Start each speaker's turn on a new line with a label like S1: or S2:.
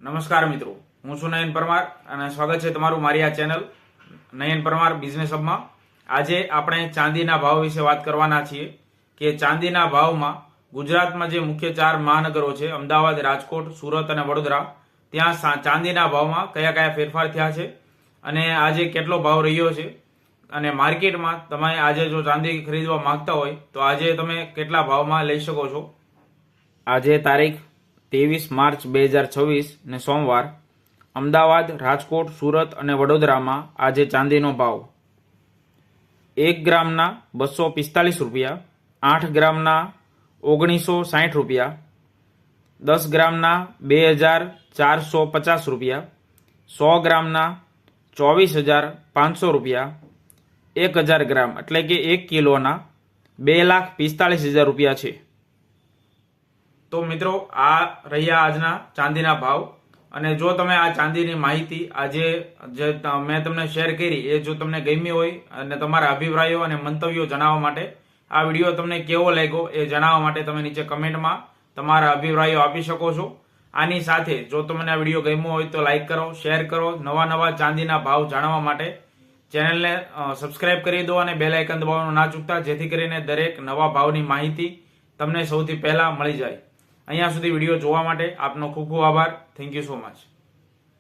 S1: નમસ્કાર મિત્રો, હું છું નયન પરમાર અને સ્વાગત છે તમારું મારી આ ચેનલ નયન પરમાર બિઝનેસ હબમાં. આજે આપણે ચાંદીના ભાવ વિશે વાત કરવાના છીએ કે ચાંદીના ભાવમાં ગુજરાતમાં જે મુખ્ય 4 મહાનગરો છે અમદાવાદ, રાજકોટ, સુરત અને વડોદરા, ત્યાં ચાંદીના ભાવમાં કયા કયા ફેરફાર થયા છે અને આજે કેટલો ભાવ રહ્યો છે અને માર્કેટમાં તમે આજે જો ચાંદી ખરીદવા માંગતા હોય તો આજે તમે કેટલા ભાવમાં લઈ શકો છો. આજે તારીખ 23 માર્ચ 2026 ને સોમવાર અમદાવાદ, રાજકોટ, સુરત અને વડોદરામાં આજે ચાંદીનો ભાવ 1 ગ્રામના 245 રૂપિયા, 8 ગ્રામના 1960 રૂપિયા, 10 ગ્રામના 2450 રૂપિયા, 100 ગ્રામના 24500 રૂપિયા, 1000 ગ્રામ એટલે કે 1 કિલોના 2,45,000 રૂપિયા છે. તો મિત્રો, આ રહ્યા આજના ચાંદીના ભાવ. અને જો તમે આ ચાંદીની માહિતી આજે જે મેં તમને શેર કરી એ જો તમને ગમી હોય અને તમારા અભિપ્રાયો અને મંતવ્યો જણાવવા માટે, આ વિડીયો તમને કેવો લાગ્યો એ જણાવવા માટે તમે નીચે કમેન્ટમાં તમારા અભિપ્રાયો આપી શકો છો. આની સાથે જો તમને આ વિડીયો ગમ્યો હોય તો લાઈક કરો, શેર કરો. નવા ચાંદીના ભાવ જાણવા માટે ચેનલને સબસ્ક્રાઇબ કરી દો અને બેલ આઇકન દબાવવાનું ના ચૂકતા, જેથી કરીને દરેક નવા ભાવની માહિતી તમને સૌથી પહેલા મળી જાય. અહીંયા સુધી વિડીયો જોવા માટે આપનો ખૂબ ખૂબ આભાર. Thank you so much.